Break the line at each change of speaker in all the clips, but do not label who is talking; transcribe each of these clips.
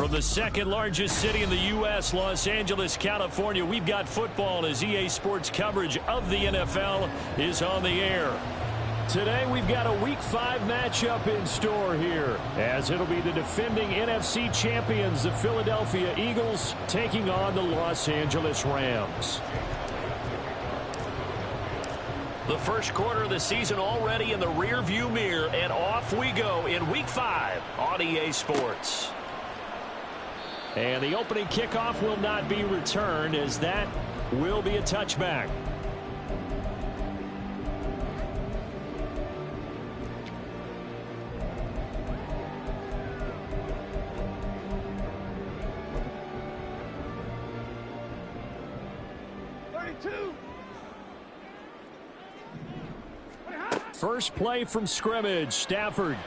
From the second largest city in the U.S., Los Angeles, California, we've got football as EA Sports coverage of the NFL is on the air. Today we've got a Week 5 matchup in store here, as it'll be the defending NFC champions, the Philadelphia Eagles, taking on the Los Angeles Rams. The first quarter of the season already in the rear-view mirror, and off we go in Week 5 on EA Sports. And the opening kickoff will not be returned, as that will be a touchback. First play from scrimmage, Stafford.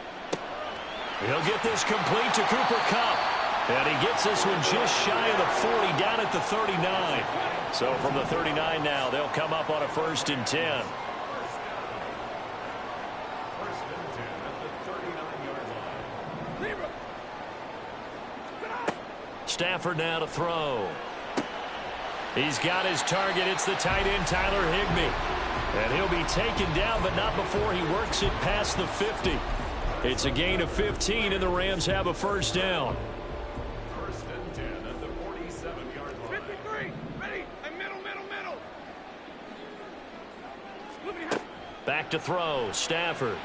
He'll get this complete to Cooper Kupp. And he gets this one just shy of the 40, down at the 39. So from the 39 now, they'll come up on a 1st and 10. Stafford now to throw. He's got his target. It's the tight end, Tyler Higbee. And he'll be taken down, but not before he works it past the 50. It's a gain of 15, and the Rams have a first down.
First and 10 at the 47-yard line. 53. Ready. Middle.
Back to throw. Stafford.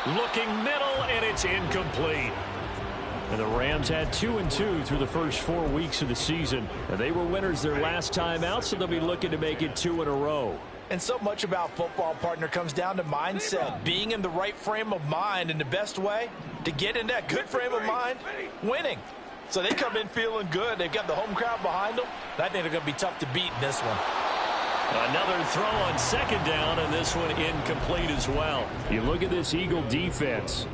Looking middle, and it's incomplete. And the Rams had 2-2 through the first 4 weeks of the season. And they were winners their last time out, so they'll be looking to make it 2 in a row.
And so much about football, partner, comes down to mindset. Being in the right frame of mind, and the best way to get in that good frame of mind, winning. So they come in feeling good. They've got the home crowd behind them. I think they're going to be tough to beat in this one.
Another throw on second down, and this one incomplete as well. You look at this Eagle defense.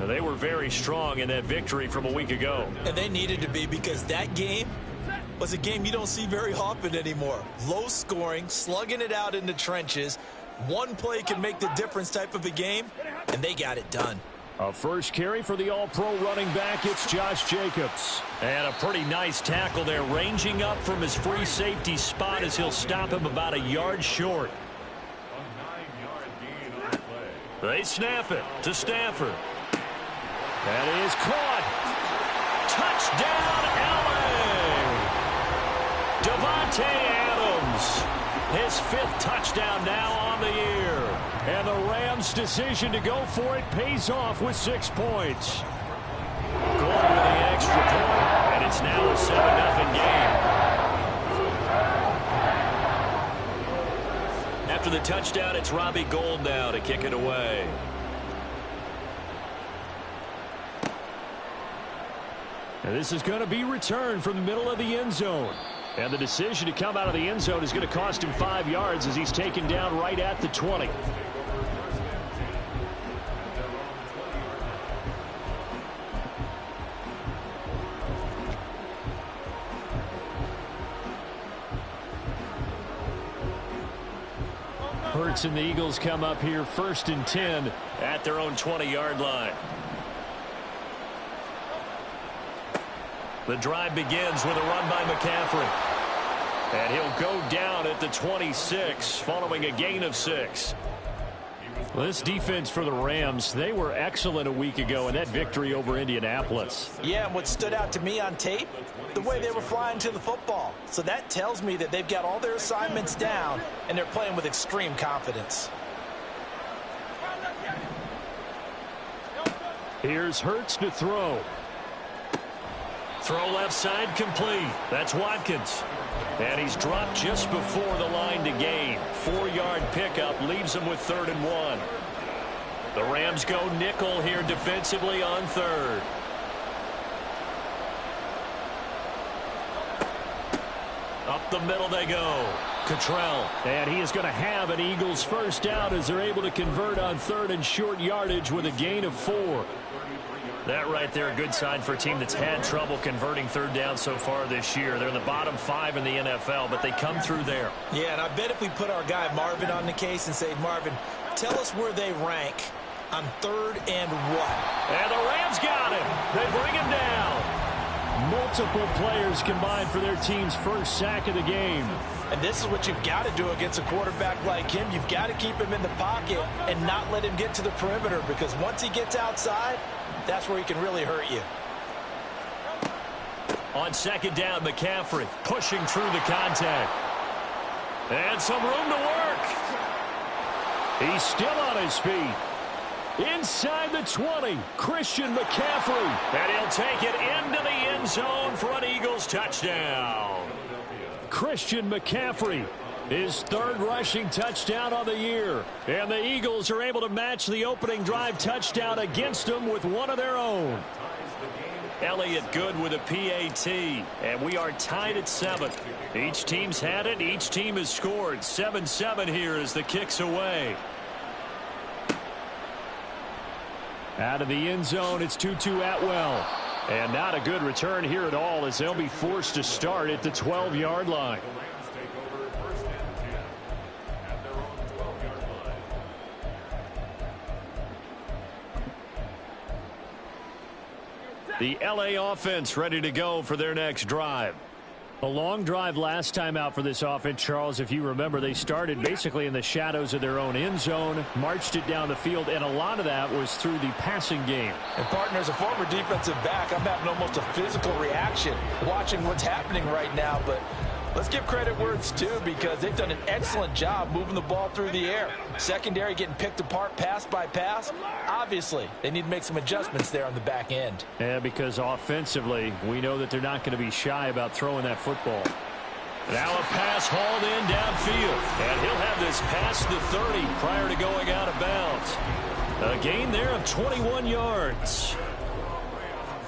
They were very strong in that victory from a week ago.
And they needed to be, because that game was a game you don't see very often anymore. Low scoring, slugging it out in the trenches. One play can make the difference type of a game, and they got it done.
A first carry for the all-pro running back. It's Josh Jacobs. And a pretty nice tackle there, ranging up from his free safety spot as he'll stop him about a yard short.
A 9-yard gain on the play.
They snap it to Stafford. That is caught. Touchdown, LA! Davante Adams. His 5th touchdown now on the year. And the Rams' decision to go for it pays off with 6 points. Going with the extra point, and it's now a 7-0 game. After the touchdown, it's Robbie Gould now to kick it away. And this is going to be returned from the middle of the end zone. And the decision to come out of the end zone is going to cost him 5 yards as he's taken down right at the 20. Hurts and the Eagles come up here 1st and 10 at their own 20-yard line. The drive begins with a run by McCaffrey. And he'll go down at the 26 following a gain of 6. Well, this defense for the Rams, they were excellent a week ago in that victory over Indianapolis.
Yeah, and what stood out to me on tape, the way they were flying to the football. So that tells me that they've got all their assignments down, and they're playing with extreme confidence.
Here's Hurts to throw. Throw left side complete. That's Watkins. And he's dropped just before the line to gain. 4-yard pickup leaves him with 3rd and 1. The Rams go nickel here defensively on 3rd. Up the middle they go. Cottrell. And he is going to have an Eagles first down as they're able to convert on 3rd and short yardage with a gain of 4. That right there, a good sign for a team that's had trouble converting 3rd down so far this year. They're in the bottom 5 in the NFL, but they come through there.
Yeah, and I bet if we put our guy Marvin on the case and say, Marvin, tell us where they rank on 3rd and 1.
And the Rams got him. They bring him down. Multiple players combined for their team's first sack of the game.
And this is what you've got to do against a quarterback like him. You've got to keep him in the pocket and not let him get to the perimeter, because once he gets outside, that's where he can really hurt you.
On 2nd down, McCaffrey pushing through the contact. And some room to work. He's still on his feet. Inside the 20, Christian McCaffrey. And he'll take it into the end zone for an Eagles touchdown. Christian McCaffrey, his 3rd rushing touchdown on the year. And the Eagles are able to match the opening drive touchdown against them with one of their own. Elliott good with a PAT, and we are tied at 7. Each team's had it. Each team has scored. 7-7 here as the kick's away. Out of the end zone, it's Tutu Atwell. And not a good return here at all, as they'll be forced to start at the 12-yard line. The LA offense ready to go for their next drive. A long drive last time out for this offense, Charles. If you remember, they started basically in the shadows of their own end zone, marched it down the field, and a lot of that was through the passing game.
And, partner, as a former defensive back, I'm having almost a physical reaction watching what's happening right now. But let's give credit where it's due, because they've done an excellent job moving the ball through the air. Secondary getting picked apart pass by pass. Obviously, they need to make some adjustments there on the back end.
Yeah, because offensively, we know that they're not going to be shy about throwing that football. Now a pass hauled in downfield. And he'll have this past the 30 prior to going out of bounds. A gain there of 21 yards.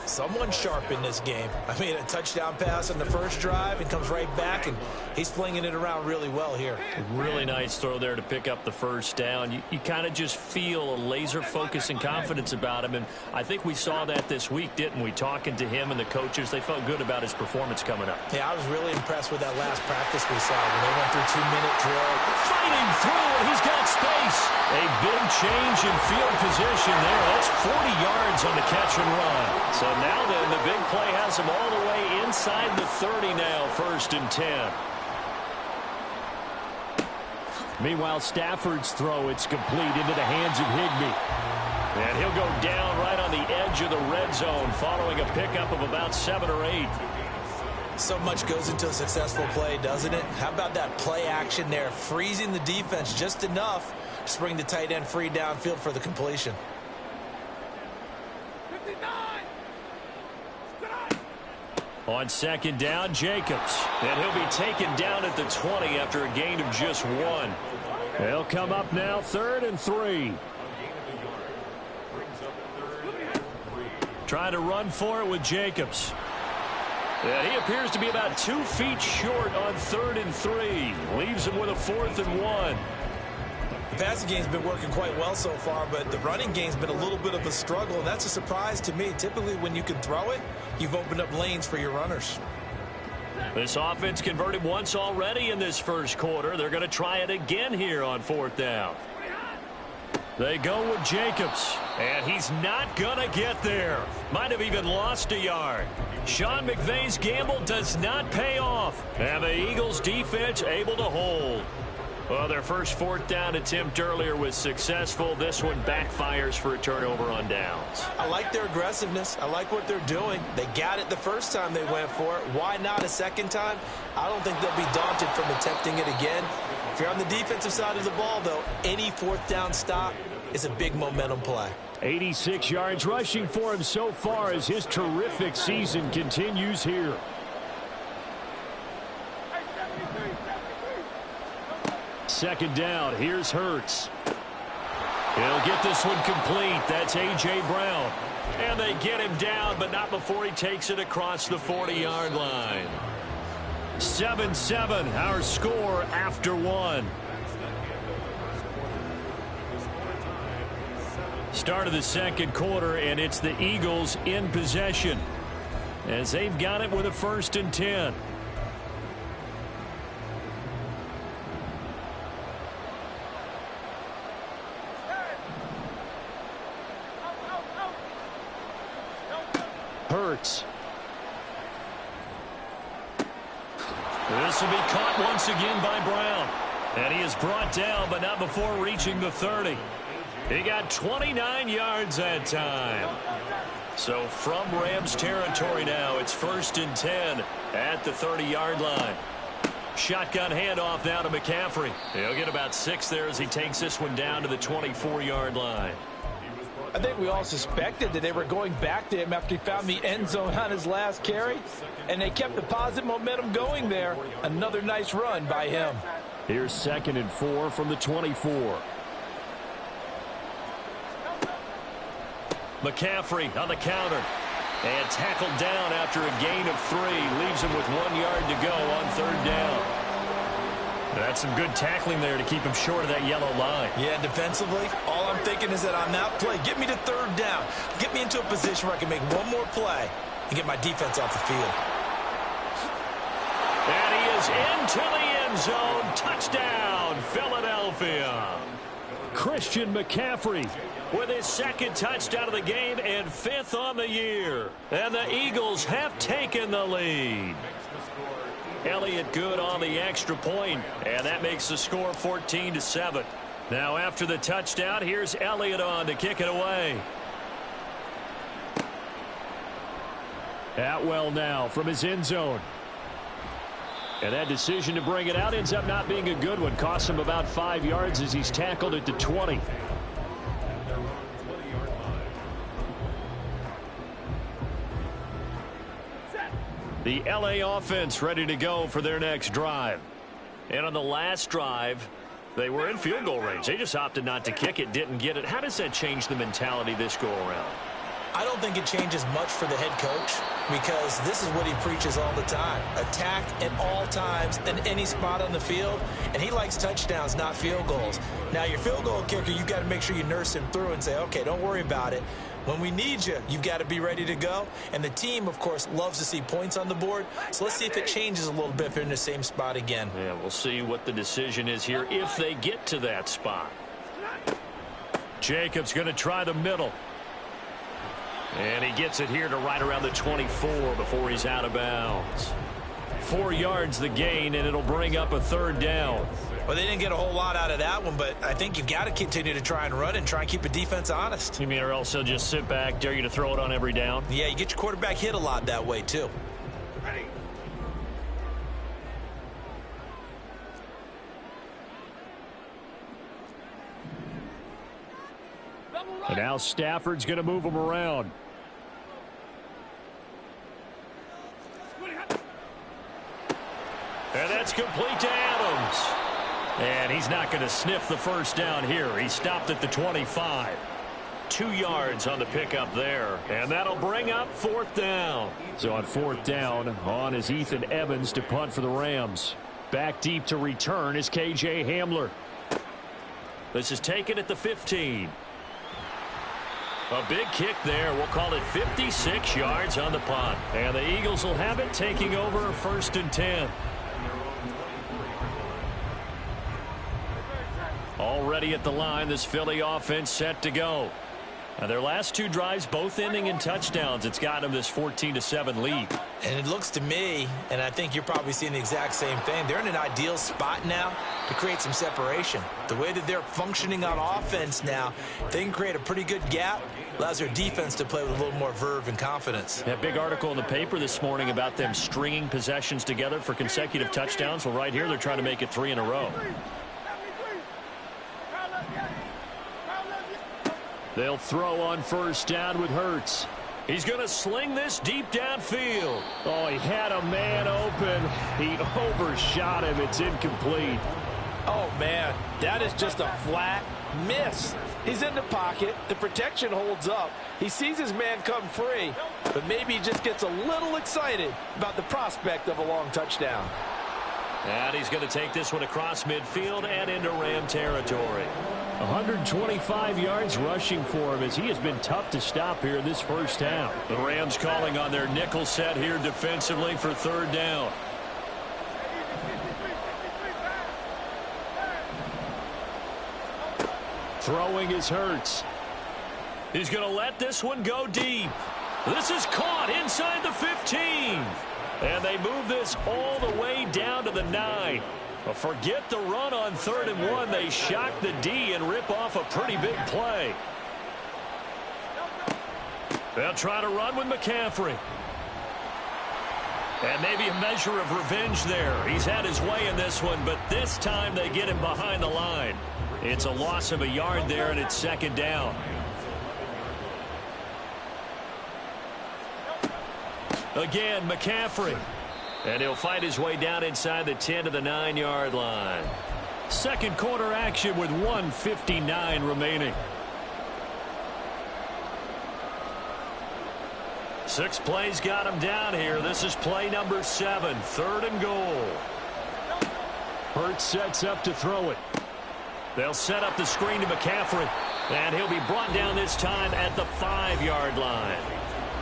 Someone sharp in this game. I mean, a touchdown pass on the first drive and comes right back, and he's flinging it around really well here.
Really nice throw there to pick up the first down. You kind of just feel a laser focus and confidence about him, and I think we saw that this week, didn't we? Talking to him and the coaches, they felt good about his performance coming up.
Yeah, I was really impressed with that last practice we saw when they went through 2-minute drill.
Fighting through, and he's got space. A big change in field position there. That's 40 yards on the catch and run. So now then, the big play has him all the way inside the 30 now, 1st and 10. Meanwhile, Stafford's throw, it's complete into the hands of Higbee. And he'll go down right on the edge of the red zone following a pickup of about 7 or 8.
So much goes into a successful play, doesn't it? How about that play action there, freezing the defense just enough to bring the tight end free downfield for the completion.
On 2nd down, Jacobs. And he'll be taken down at the 20 after a gain of just 1. They'll come up now 3rd and 3. Trying to run for it with Jacobs. And he appears to be about 2 feet short on 3rd and 3. Leaves him with a 4th and 1.
The passing game's been working quite well so far, but the running game's been a little bit of a struggle, and that's a surprise to me. Typically, when you can throw it, you've opened up lanes for your runners.
This offense converted once already in this first quarter. They're going to try it again here on 4th down. They go with Jacobs, and he's not going to get there. Might have even lost a yard. Sean McVay's gamble does not pay off, and the Eagles defense able to hold. Well, their first 4th down attempt earlier was successful. This one backfires for a turnover on downs.
I like their aggressiveness. I like what they're doing. They got it the first time they went for it. Why not a second time? I don't think they'll be daunted from attempting it again. If you're on the defensive side of the ball, though, any 4th down stop is a big momentum play.
86 yards rushing for him so far as his terrific season continues here. Second down, here's Hurts. He'll get this one complete. That's A.J. Brown. And they get him down, but not before he takes it across the 40-yard line. 7-7, our score after 1. Start of the second quarter, and it's the Eagles in possession as they've got it with a 1st and 10. Hurts. This will be caught once again by Brown. And he is brought down, but not before reaching the 30. He got 29 yards that time. So from Rams territory now, it's 1st and 10 at the 30-yard line. Shotgun handoff now to McCaffrey. He'll get about 6 there as he takes this one down to the 24-yard line.
I think we all suspected that they were going back to him after he found the end zone on his last carry, and they kept the positive momentum going there. Another nice run by him.
Here's 2nd and 4 from the 24. McCaffrey on the counter. And tackled down after a gain of 3. Leaves him with 1 yard to go on 3rd down. That's some good tackling there to keep him short of that yellow line.
Yeah, defensively, all I'm thinking is that on that play, get me to 3rd down. Get me into a position where I can make one more play and get my defense off the field.
And he is into the end zone. Touchdown, Philadelphia. Christian McCaffrey with his 2nd touchdown of the game and 5th on the year. And the Eagles have taken the lead. Elliott good on the extra point, and that makes the score 14-7. Now after the touchdown, here's Elliott on to kick it away. Atwell now from his end zone. And that decision to bring it out ends up not being a good one. Costs him about 5 yards as he's tackled at the 20. The LA offense ready to go for their next drive. And on the last drive, they were in field goal range. They just opted not to kick it, didn't get it. How does that change the mentality this go around?
I don't think it changes much for the head coach because this is what he preaches all the time. Attack at all times in any spot on the field, and he likes touchdowns, not field goals. Now, your field goal kicker, you've got to make sure you nurse him through and say, okay, don't worry about it. When we need you, you've got to be ready to go. And the team, of course, loves to see points on the board. So let's see if it changes a little bit if they're in the same spot again.
Yeah, we'll see what the decision is here if they get to that spot. Jacobs going to try the middle. And he gets it here to right around the 24 before he's out of bounds. 4 yards the gain, and it'll bring up a 3rd down.
Well, they didn't get a whole lot out of that one, but I think you've got to continue to try and run and try and keep the defense honest.
You mean, or else they'll just sit back, dare you to throw it on every down?
Yeah, you get your quarterback hit a lot that way, too.
Ready.
And now Stafford's going to move him around. And that's complete to Adams. And he's not going to sniff the 1st down here. He stopped at the 25. 2 yards on the pickup there. And that'll bring up 4th down. So on 4th down, on is Ethan Evans to punt for the Rams. Back deep to return is KJ Hamler. This is taken at the 15. A big kick there. We'll call it 56 yards on the punt. And the Eagles will have it, taking over 1st and 10. Already at the line, this Philly offense set to go. Now their last 2 drives, both ending in touchdowns. It's got them this 14-7 lead.
And it looks to me, and I think you're probably seeing the exact same thing, they're in an ideal spot now to create some separation. The way that they're functioning on offense now, they can create a pretty good gap. Allows their defense to play with a little more verve and confidence.
That big article in the paper this morning about them stringing possessions together for consecutive touchdowns. Well, right here, they're trying to make it 3 in a row. They'll throw on 1st down with Hurts. He's going to sling this deep downfield. Oh, he had a man open. He overshot him. It's incomplete.
Oh, man, that is just a flat miss. He's in the pocket. The protection holds up. He sees his man come free, but maybe he just gets a little excited about the prospect of a long touchdown.
And he's going to take this one across midfield and into Ram territory. 125 yards rushing for him as he has been tough to stop here in this 1st half. The Rams calling on their nickel set here defensively for 3rd down. Throwing is Hurts. He's going to let this one go deep. This is caught inside the 15. And they move this all the way down to the 9. Forget the run on 3rd and 1. They shock the D and rip off a pretty big play. They'll try to run with McCaffrey. And maybe a measure of revenge there. He's had his way in this one, but this time they get him behind the line. It's a loss of a yard there, and it's 2nd down. Again, McCaffrey. And he'll fight his way down inside the 10 to the 9-yard line. Second quarter action with 1:59 remaining. 6 plays got him down here. This is play number 7, 3rd and goal. Hurts sets up to throw it. They'll set up the screen to McCaffrey. And he'll be brought down this time at the 5-yard line.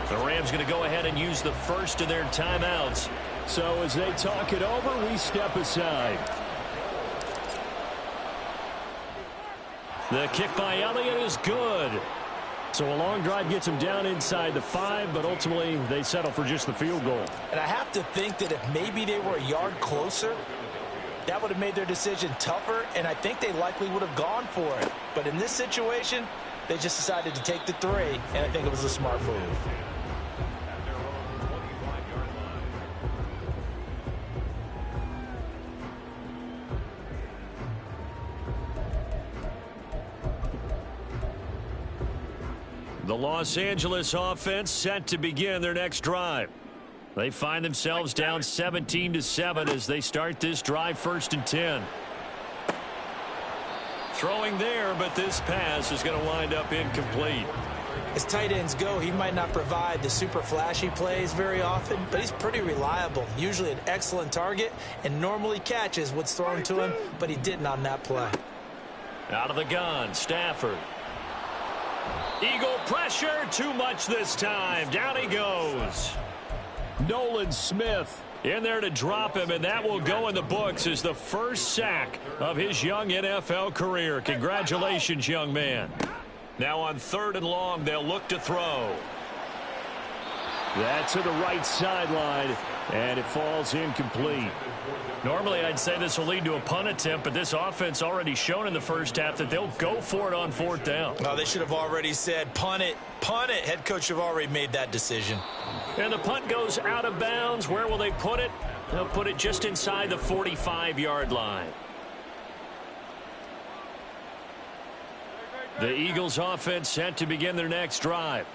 The Rams going to go ahead and use the first of their timeouts. So as they talk it over, we step aside. The kick by Elliott is good. So a long drive gets them down inside the 5, but ultimately they settle for just the field goal.
And I have to think that if maybe they were a yard closer, that would have made their decision tougher, and I think they likely would have gone for it. But in this situation, they just decided to take the 3, and I think it was a smart move.
The Los Angeles offense set to begin their next drive. They find themselves down 17-7 as they start this drive, 1st and 10. Throwing there, but this pass is going to wind up incomplete.
As tight ends go, he might not provide the super flashy plays very often, but he's pretty reliable. Usually an excellent target and normally catches what's thrown to him, but he didn't on that play.
Out of the gun, Stafford. Eagle pressure, too much this time. Down he goes. Nolan Smith in there to drop him, and that will go in the books as the first sack of his young NFL career. Congratulations, young man. Now on 3rd and long, they'll look to throw. That's to the right sideline, and it falls incomplete. Normally, I'd say this will lead to a punt attempt, but this offense already shown in the first half that they'll go for it on 4th down.
Oh, they should have already said, punt it, punt it. Head coach have already made that decision.
And the punt goes out of bounds. Where will they put it? They'll put it just inside the 45-yard line. The Eagles offense set to begin their next drive.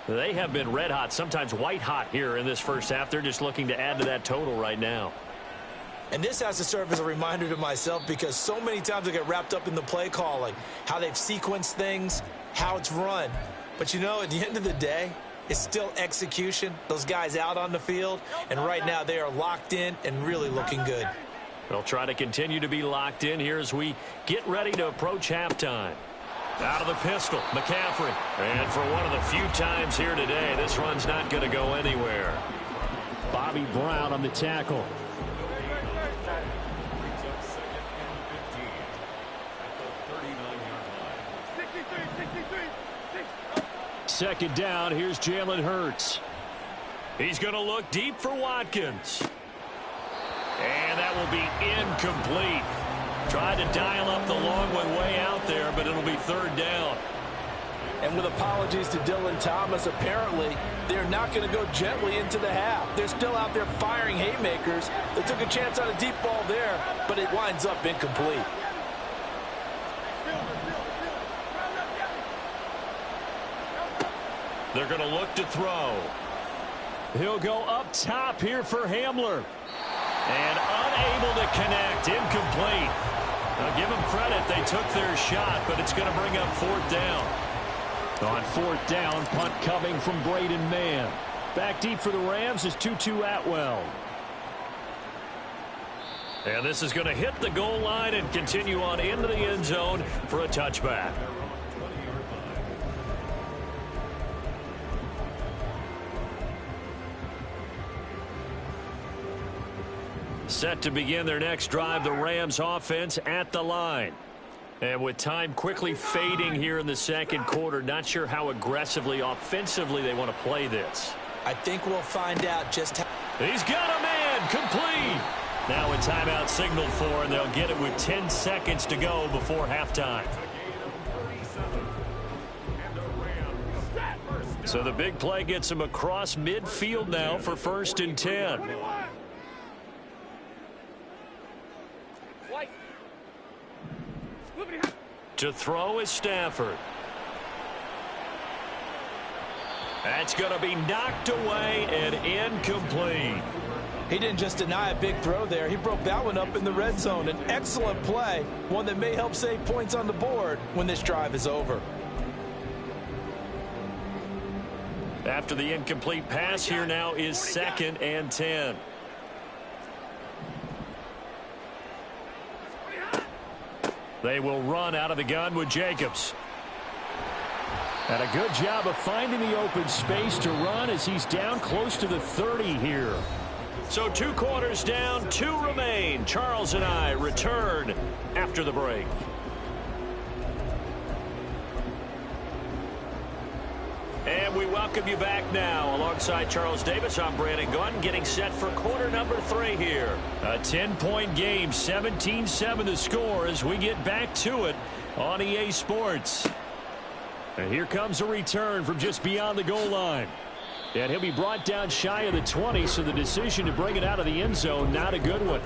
They have been red hot, sometimes white hot here in this first half. They're just looking to add to that total right now.
And this has to serve as a reminder to myself because so many times I get wrapped up in the play calling, how they've sequenced things, how it's run. But, you know, at the end of the day, it's still execution. Those guys out on the field, and right now they are locked in and really looking good.
They'll try to continue to be locked in here as we get ready to approach halftime. Out of the pistol, McCaffrey. And for one of the few times here today, this run's not going to go anywhere. Bobby Brown on the tackle. Second down, here's Jalen Hurts. He's going to look deep for Watkins. And that will be incomplete. Tried to dial up the long one way out there, but it'll be 3rd down.
And with apologies to Dylan Thomas, apparently they're not going to go gently into the half. They're still out there firing haymakers. They took a chance on a deep ball there, but it winds up incomplete.
They're going to look to throw. He'll go up top here for Hamler. And unable to connect. Incomplete. Now give them credit. They took their shot, but it's going to bring up 4th down. On 4th down, punt coming from Braden Mann. Back deep for the Rams is Tutu Atwell. And this is going to hit the goal line and continue on into the end zone for a touchback. Set to begin their next drive, the Rams offense at the line. And with time quickly fading here in the second quarter, not sure how aggressively, offensively they want to play this.
I think we'll find out just how.
He's got a man, complete. Now a timeout signaled for, and they'll get it with 10 seconds to go before halftime. So the big play gets him across midfield now for 1st and 10. To throw is Stafford. That's going to be knocked away and incomplete.
He didn't just deny a big throw there. He broke that one up in the red zone. An excellent play, one that may help save points on the board when this drive is over.
After the incomplete pass, here now is 2nd and 10. They will run out of the gun with Jacobs. And a good job of finding the open space to run as he's down close to the 30 here. So 2 quarters down, 2 remain. Charles and I return after the break. And we welcome you back now. Alongside Charles Davis, I'm Brandon Gunn, getting set for quarter number 3 here. A 10-point game, 17-7 the score as we get back to it on EA Sports. And here comes a return from just beyond the goal line. And he'll be brought down shy of the 20, so the decision to bring it out of the end zone, not a good one.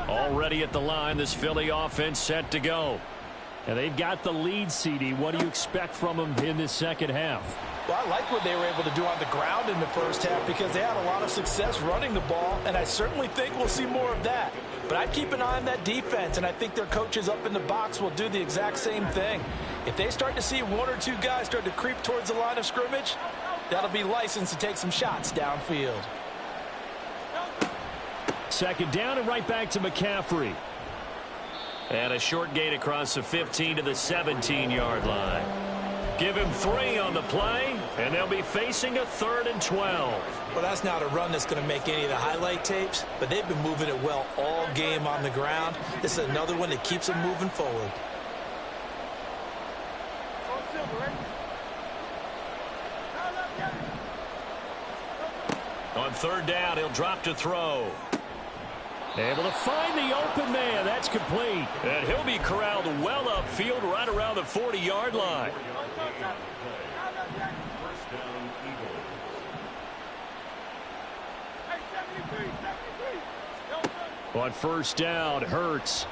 Already at the line, this Philly offense set to go. And they've got the lead, CD. What do you expect from them in this second half?
Well, I like what they were able to do on the ground in the first half because they had a lot of success running the ball, and I certainly think we'll see more of that. But I'd keep an eye on that defense, and I think their coaches up in the box will do the exact same thing. If they start to see 1 or 2 guys start to creep towards the line of scrimmage, that'll be licensed to take some shots downfield.
Second down and right back to McCaffrey. And a short gain across the 15 to the 17-yard line. Give him 3 on the play, and they'll be facing a 3rd and 12.
Well, that's not a run that's going to make any of the highlight tapes, but they've been moving it well all game on the ground. This is another one that keeps them moving forward.
On 3rd down, he'll drop to throw. Able to find the open man. That's complete. And he'll be corralled well upfield right around the 40-yard line. On 1st down, Hurts.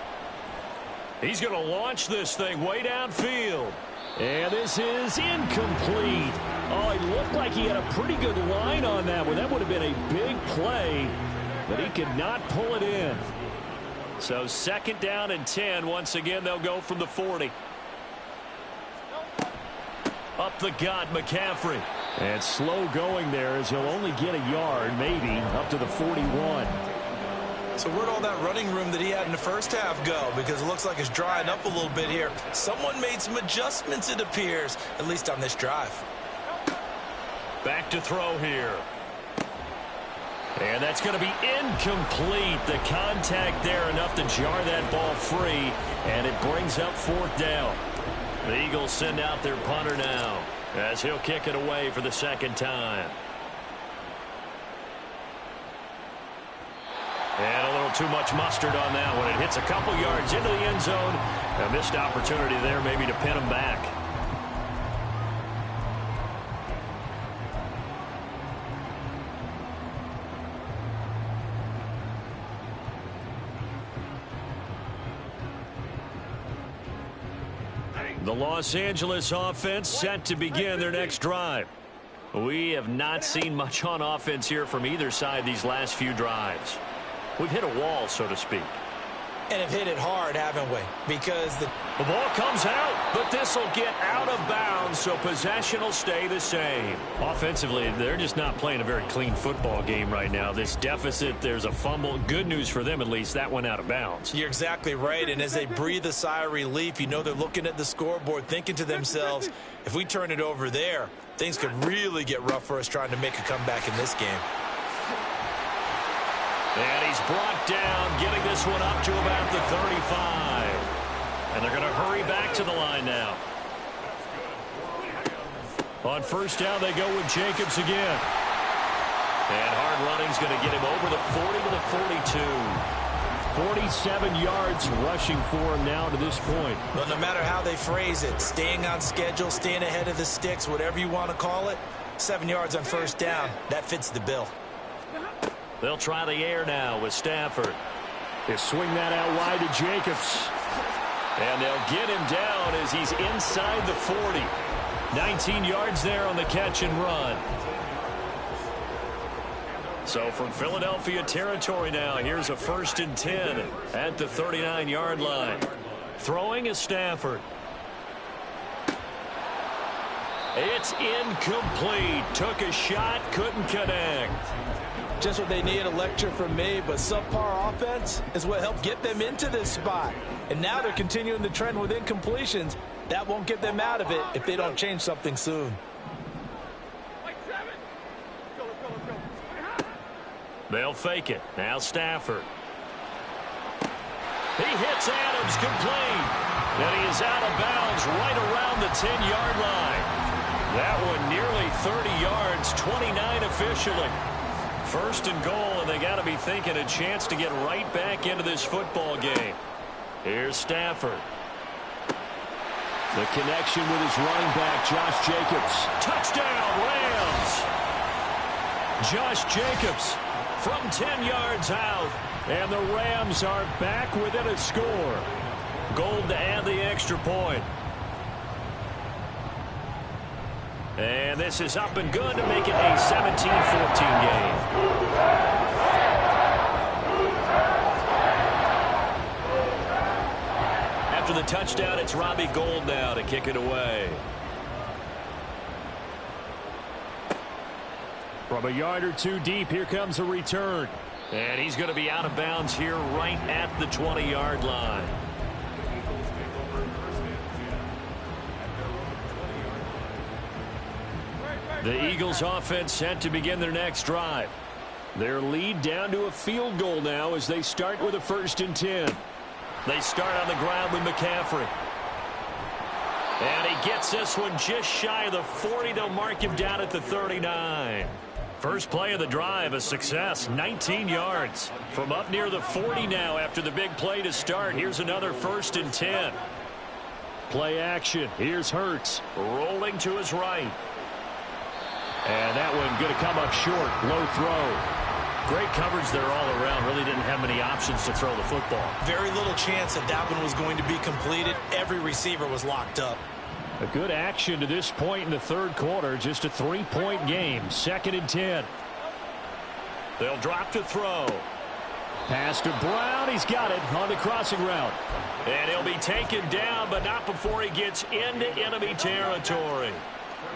He's going to launch this thing way downfield. And this is incomplete. Oh, it looked like he had a pretty good line on that one. That would have been a big play, but he could not pull it in. So 2nd down and 10. Once again, they'll go from the 40. Up the gut, McCaffrey. And slow going there as he'll only get a yard, maybe, up to the 41.
So where'd all that running room that he had in the first half go? Because it looks like it's drying up a little bit here. Someone made some adjustments, it appears, at least on this drive.
Back to throw here. And that's going to be incomplete. The contact there enough to jar that ball free, and it brings up 4th down. The Eagles send out their punter now as he'll kick it away for the 2nd time. And a little too much mustard on that one. It hits a couple yards into the end zone. A missed opportunity there maybe to pin him back. The Los Angeles offense set to begin their next drive. We have not seen much on offense here from either side these last few drives. We've hit a wall, so to speak.
And have hit it hard, haven't we? Because the
ball comes out, but this will get out of bounds, so possession will stay the same. Offensively, they're just not playing a very clean football game right now. This deficit, there's a fumble. Good news for them, at least. That went out of bounds.
You're exactly right, and as they breathe a sigh of relief, you know they're looking at the scoreboard, thinking to themselves, if we turn it over there, things could really get rough for us trying to make a comeback in this game.
And he's brought down, getting this one up to about the 35. And they're going to hurry back to the line now. On first down, they go with Jacobs again. And hard running's going to get him over the 40 to the 42. 47 yards rushing for him now to this point.
Well, no matter how they phrase it, staying on schedule, staying ahead of the sticks, whatever you want to call it, 7 yards on first down, that fits the bill.
They'll try the air now with Stafford. They swing that out wide to Jacobs. And they'll get him down as he's inside the 40. 19 yards there on the catch and run. So from Philadelphia territory now, here's a 1st and 10 at the 39-yard line. Throwing is Stafford. It's incomplete. Took a shot, couldn't connect.
Just what they need, a lecture from me, but subpar offense is what helped get them into this spot. And now they're continuing the trend with incompletions. That won't get them out of it if they don't change something soon.
They'll fake it. Now Stafford. He hits Adams complete. And he is out of bounds right around the 10-yard line. That one nearly 30 yards, 29 officially. 1st and goal, and they got to be thinking a chance to get right back into this football game. Here's Stafford. The connection with his running back, Josh Jacobs. Touchdown, Rams! Josh Jacobs from 10 yards out, and the Rams are back within a score. Gold to add the extra point. And this is up and good to make it a 17-14 game. After the touchdown, it's Robbie Gould now to kick it away. From a yard or two deep, here comes a return. And he's going to be out of bounds here right at the 20-yard line. The Eagles offense set to begin their next drive. Their lead down to a field goal now as they start with a 1st and 10. They start on the ground with McCaffrey. And he gets this one just shy of the 40. They'll mark him down at the 39. First play of the drive, a success, 19 yards. From up near the 40 now after the big play to start. Here's another 1st and 10. Play action. Here's Hurts rolling to his right. And that one going to come up short. Low throw. Great coverage there all around. Really didn't have many options to throw the football.
Very little chance that that one was going to be completed. Every receiver was locked up.
A good action to this point in the 3rd quarter. Just a 3-point game. 2nd and 10. They'll drop to throw. Pass to Brown. He's got it on the crossing route. And he'll be taken down, but not before he gets into enemy territory.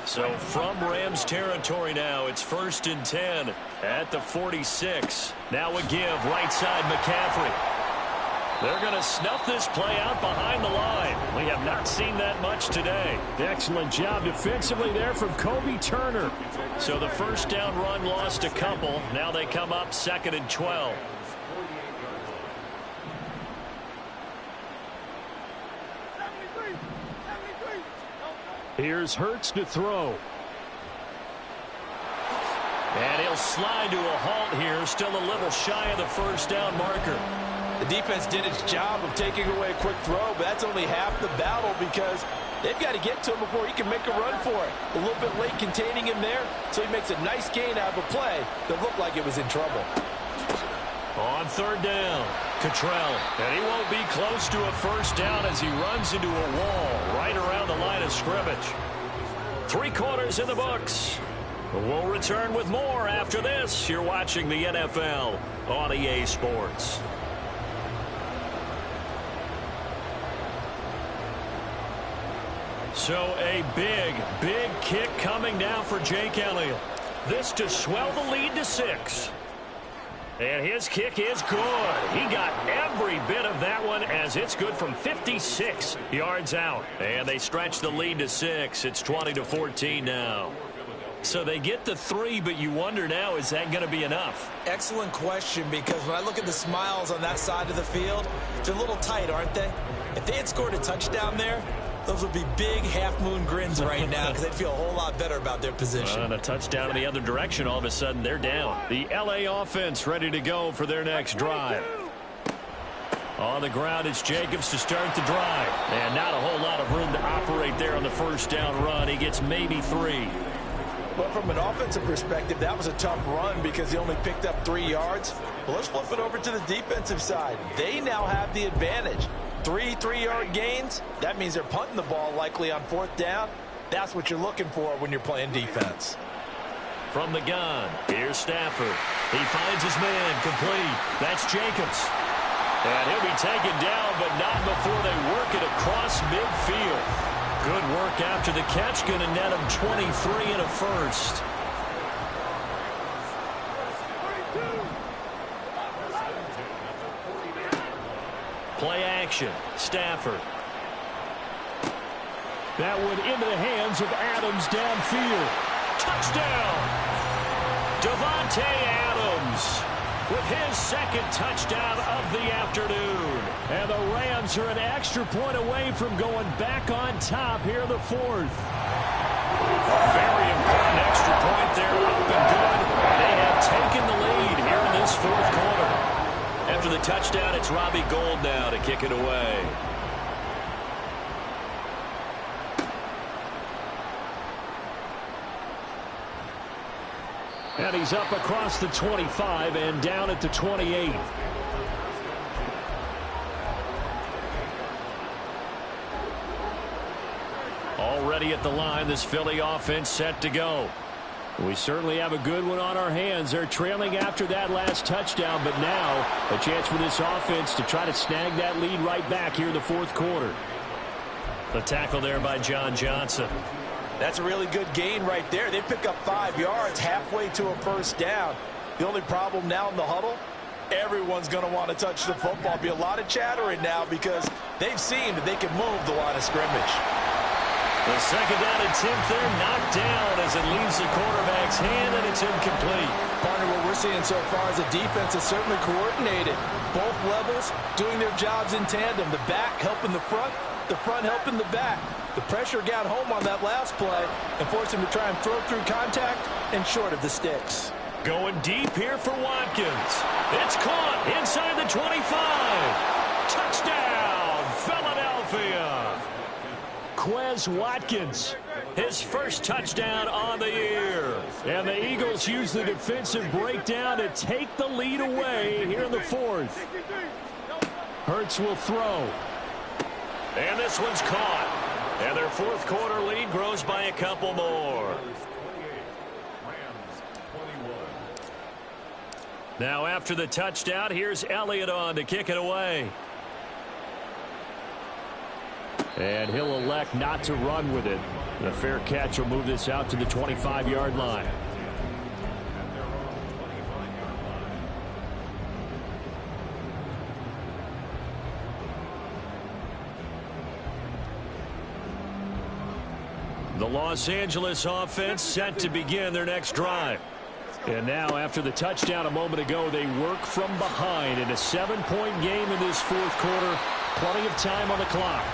So from Rams territory now, it's 1st and 10 at the 46. Now a give, right side McCaffrey. They're going to snuff this play out behind the line. We have not seen that much today. Excellent job defensively there from Kobe Turner. So the 1st down run lost a couple. Now they come up 2nd and 12. Here's Hurts to throw. And he'll slide to a halt here. Still a little shy of the 1st down marker.
The defense did its job of taking away a quick throw, but that's only half the battle because they've got to get to him before he can make a run for it. A little bit late containing him there, so he makes a nice gain out of a play that looked like it was in trouble.
On 3rd down, Cottrell. And he won't be close to a 1st down as he runs into a wall right around the line of scrimmage. 3 quarters in the books. We'll return with more after this. You're watching the NFL on EA Sports. So a big kick coming now for Jake Elliott. This to swell the lead to 6. And his kick is good. He got every bit of that one as it's good from 56 yards out. And they stretch the lead to 6. It's 20-14 now. So they get the 3, but you wonder now, is that going to be enough?
Excellent question, because when I look at the smiles on that side of the field, they're a little tight, aren't they? If they had scored a touchdown there, those would be big half-moon grins right now because they'd feel a whole lot better about their position.
And a touchdown in the other direction, all of a sudden they're down. The LA offense ready to go for their next drive. On the ground, it's Jacobs to start the drive. And not a whole lot of room to operate there on the first down run. He gets maybe 3.
But from an offensive perspective, that was a tough run because he only picked up 3 yards. Well, let's flip it over to the defensive side. They now have the advantage. 3 3-yard gains, that means they're punting the ball likely on 4th down. That's what you're looking for when you're playing defense.
From the gun, here's Stafford. He finds his man complete. That's Jacobs. And he'll be taken down, but not before they work it across midfield. Good work after the catch, going to net him 23 and a first. Play action, Stafford. That one into the hands of Adams downfield. Touchdown! Davante Adams with his second touchdown of the afternoon. And the Rams are an extra point away from going back on top here in the 4th. Very important extra point there, up and good. They have taken the lead here in this 4th quarter. After the touchdown, it's Robbie Gould now to kick it away. And he's up across the 25 and down at the 28. Already at the line, this Philly offense set to go. We certainly have a good one on our hands. They're trailing after that last touchdown, but now a chance for this offense to try to snag that lead right back here in the 4th quarter. The tackle there by John Johnson.
That's a really good gain right there. They pick up 5 yards halfway to a first down. The only problem now in the huddle, everyone's going to want to touch the football. Be a lot of chattering now because they've seen that they can move the line of scrimmage.
The second down attempt there knocked down as it leaves the quarterback's hand, and it's incomplete.
Partner, what we're seeing so far is the defense is certainly coordinated. Both levels doing their jobs in tandem. The back helping the front helping the back. The pressure got home on that last play and forced him to try and throw through contact and short of the sticks.
Going deep here for Watkins. It's caught inside the 25. Touchdown, Philadelphia. Quez Watkins, his first touchdown on the year. And the Eagles use the defensive breakdown to take the lead away here in the 4th. Hurts will throw. And this one's caught. And their 4th quarter lead grows by a couple more. Now after the touchdown, here's Elliott on to kick it away. And he'll elect not to run with it. The fair catch will move this out to the 25-yard line. The Los Angeles offense set to begin their next drive. And now after the touchdown a moment ago, they work from behind in a 7-point game in this 4th quarter. Plenty of time on the clock.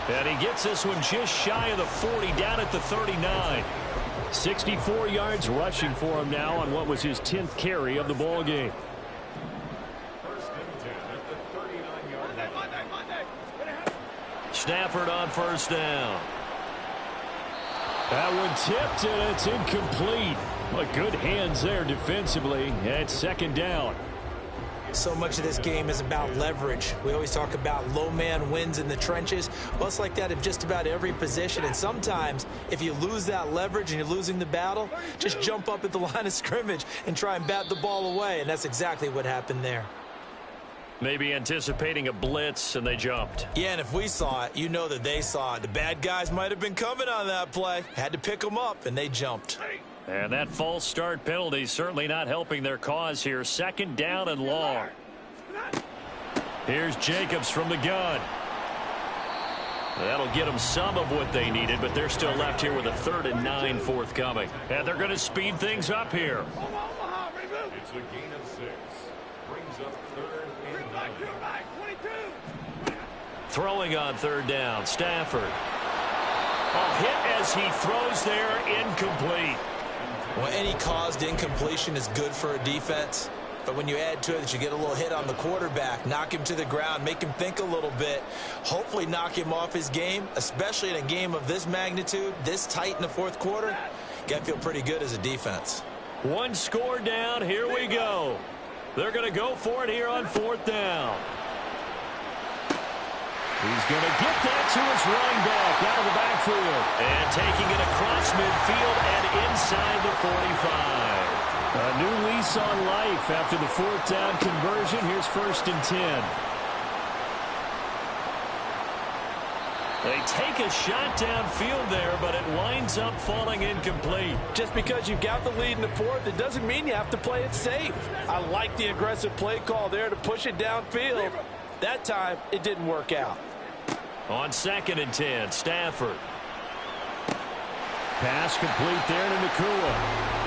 And he gets this one just shy of the 40, down at the 39. 64 yards rushing for him now on what was his 10th carry of the ball game. Stafford on first down. That one tipped, and it's incomplete. But good hands there defensively. And it's second down.
So much of this game is about leverage. We always talk about low man wins in the trenches. Well, it's like that in just about every position. And sometimes, if you lose that leverage and you're losing the battle, just jump up at the line of scrimmage and try and bat the ball away. And that's exactly what happened there.
Maybe anticipating a blitz, and they jumped.
Yeah, and if we saw it, you know that they saw it. The bad guys might have been coming on that play. Had to pick them up, and they jumped.
And that false start penalty certainly not helping their cause here. Second down and long. Here's Jacobs from the gun. That'll get them some of what they needed, but they're still left here with a 3rd and 9 forthcoming. And they're going to speed things up here.
It's a gain of 6. Brings up 3rd and 9.
Throwing on 3rd down, Stafford. A hit as he throws there, incomplete.
Well, any caused incompletion is good for a defense. But when you add to it that you get a little hit on the quarterback, knock him to the ground, make him think a little bit, hopefully knock him off his game, especially in a game of this magnitude, this tight in the 4th quarter, you got to feel pretty good as a defense.
1 score down. Here we go. They're going to go for it here on 4th down. He's going to get that to his running back out of the backfield. And taking it across midfield and inside the 45. A new lease on life after the 4th down conversion. Here's 1st and 10. They take a shot downfield there, but it winds up falling incomplete.
Just because you've got the lead in the 4th, it doesn't mean you have to play it safe. I like the aggressive play call there to push it downfield. That time, it didn't work out.
On 2nd and 10, Stafford. Pass complete there to Nakua.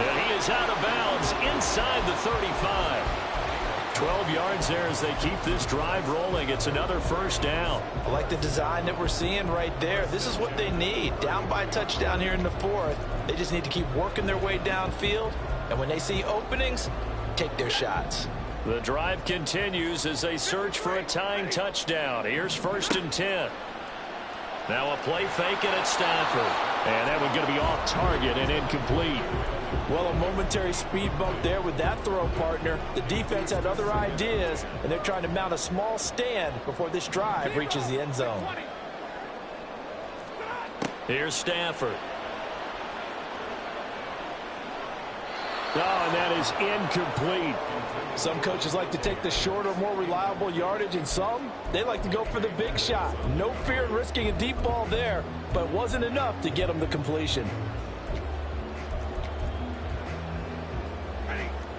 And he is out of bounds inside the 35. 12 yards there as they keep this drive rolling. It's another 1st down.
I like the design that we're seeing right there. This is what they need. Down by a touchdown here in the 4th. They just need to keep working their way downfield. And when they see openings, take their shots.
The drive continues as they search for a tying touchdown. Here's 1st and 10. Now a play fake and it's Stafford. And that one's going to be off target and incomplete.
Well, a momentary speed bump there with that throw, partner. The defense had other ideas, and they're trying to mount a small stand before this drive reaches the end zone.
Here's Stafford. Oh, and that is incomplete.
Some coaches like to take the shorter, more reliable yardage, and some, they like to go for the big shot. No fear in risking a deep ball there, but it wasn't enough to get them the completion.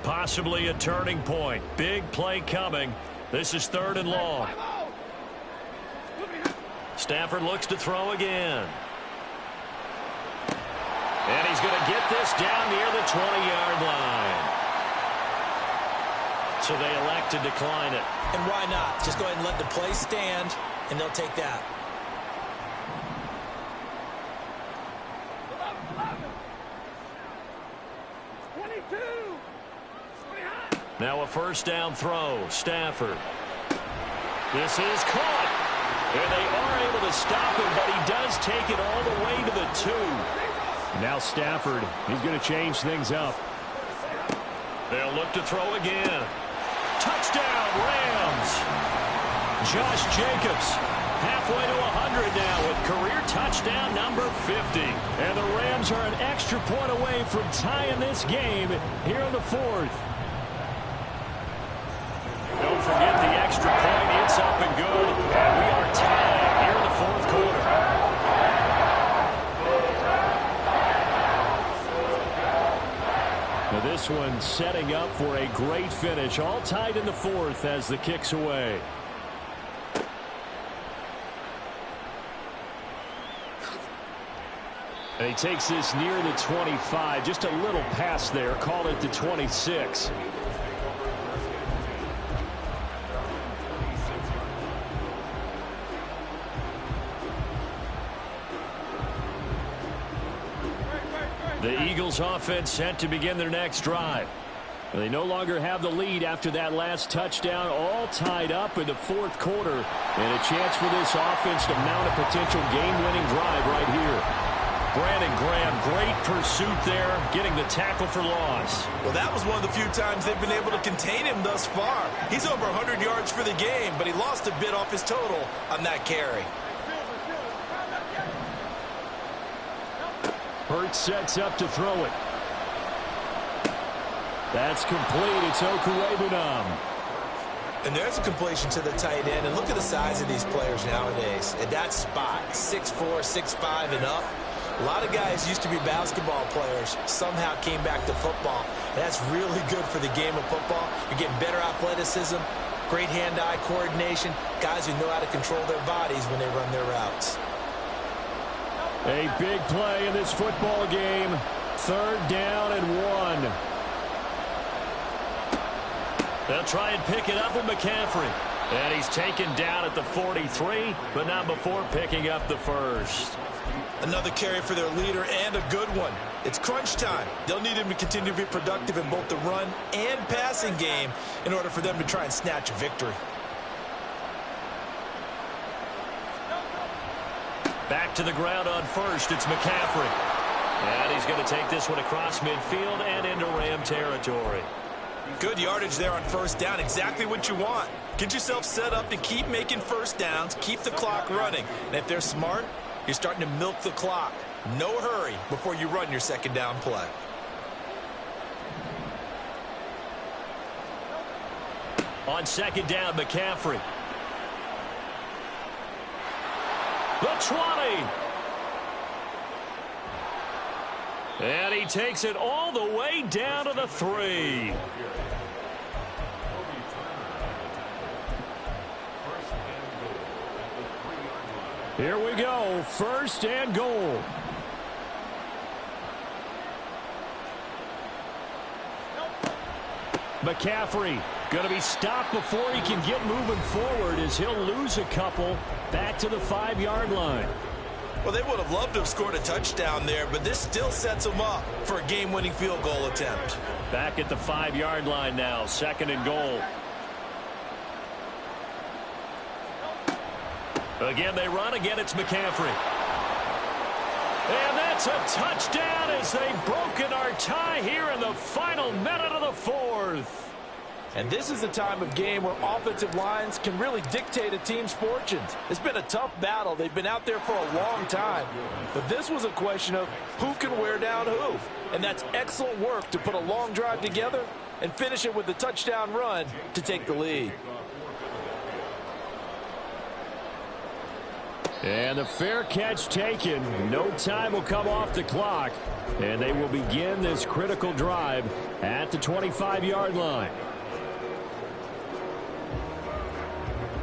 Possibly a turning point. Big play coming. This is 3rd and long. Stafford looks to throw again. And he's going to get this down near the 20-yard line. So they elect to decline it.
And why not? Just go ahead and let the play stand, and they'll take that.
Now a 1st down throw. Stafford. This is caught. And they are able to stop him, but he does take it all the way to the 2.
Now Stafford, he's going to change things up.
They'll look to throw again. Touchdown, Rams. Josh Jacobs halfway to 100 now with career touchdown number 50.
And the Rams are an extra point away from tying this game here in the 4th.
Don't forget the extra point. It's up and good. And we are tied here in the 4th quarter.
Now this one setting up for a great finish. All tied in the 4th as the kick's away. And he takes this near the 25. Just a little pass there. Call it the 26.
The Eagles offense set to begin their next drive.
They no longer have the lead after that last touchdown, all tied up in the 4th quarter. And a chance for this offense to mount a potential game-winning drive right here.
Brandon Graham, great pursuit there, getting the tackle for loss.
Well, that was one of the few times they've been able to contain him thus far. He's over 100 yards for the game, but he lost a bit off his total on that carry.
Hurts sets up to throw it. That's complete. It's Okuwebunam.
And there's a completion to the tight end. And look at the size of these players nowadays. At that spot, 6'4", 6'5", and up. A lot of guys used to be basketball players, somehow came back to football. And that's really good for the game of football. You're getting better athleticism, great hand-eye coordination, guys who know how to control their bodies when they run their routes.
A big play in this football game. 3rd down and 1.
They'll try and pick it up with McCaffrey. And he's taken down at the 43, but not before picking up the first.
Another carry for their leader and a good one. It's crunch time. They'll need him to continue to be productive in both the run and passing game in order for them to try and snatch a victory.
Back to the ground on first. It's McCaffrey. And he's going to take this one across midfield and into Ram territory.
Good yardage there on 1st down. Exactly what you want. Get yourself set up to keep making 1st downs, keep the clock running. And if they're smart, you're starting to milk the clock. No hurry before you run your 2nd down play.
On 2nd down, McCaffrey. The 20. And he takes it all the way down to the 3.
Here we go. 1st and goal. McCaffrey going to be stopped before he can get moving forward as he'll lose a couple back to the 5-yard line.
Well, they would have loved to have scored a touchdown there, but this still sets them up for a game-winning field goal attempt.
Back at the 5-yard line now, 2nd and goal. Again, they run. Again, it's McCaffrey. And that's a touchdown as they've broken our tie here in the final minute of the 4th.
And this is a time of game where offensive lines can really dictate a team's fortunes. It's been a tough battle. They've been out there for a long time. But this was a question of who can wear down who. And that's excellent work to put a long drive together and finish it with a touchdown run to take the lead.
And the fair catch taken. No time will come off the clock. And they will begin this critical drive at the 25-yard line.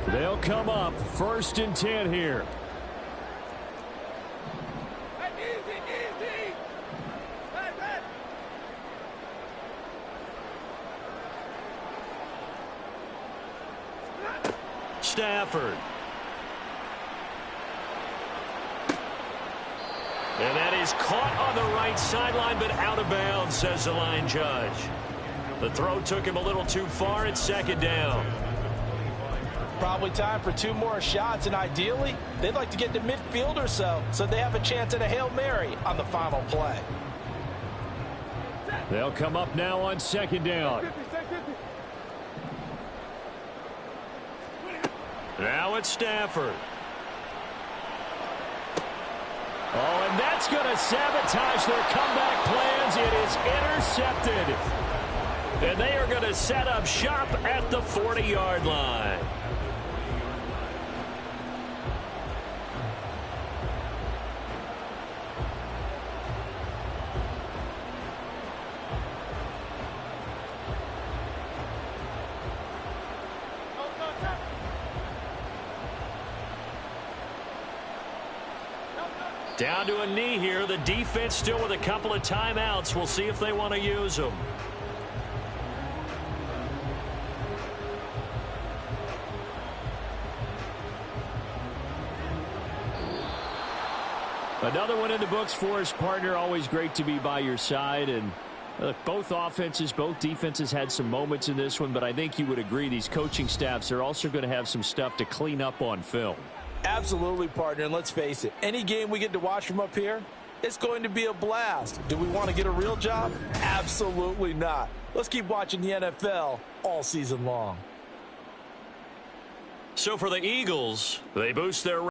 They'll come up 1st and 10 here.
Stafford. And that is caught on the right sideline, but out of bounds, says the line judge. The throw took him a little too far. It's 2nd down.
Probably time for 2 more shots, and ideally, they'd like to get to midfield or so they have a chance at a Hail Mary on the final play.
They'll come up now on 2nd down.
Now it's Stafford.
Oh, and that's going to sabotage their comeback plans. It is intercepted.
And they are going to set up shop at the 40-yard line. Down to a knee here. The defense still with a couple of timeouts. We'll see if they want to use them.
Another one in the books for us, partner. Always great to be by your side. And look, both offenses, both defenses had some moments in this one, but I think you would agree these coaching staffs are also going to have some stuff to clean up on film.
Absolutely, partner, and let's face it, any game we get to watch from up here, it's going to be a blast. Do we want to get a real job? Absolutely not. Let's keep watching the NFL all season long.
So for the Eagles, they boost their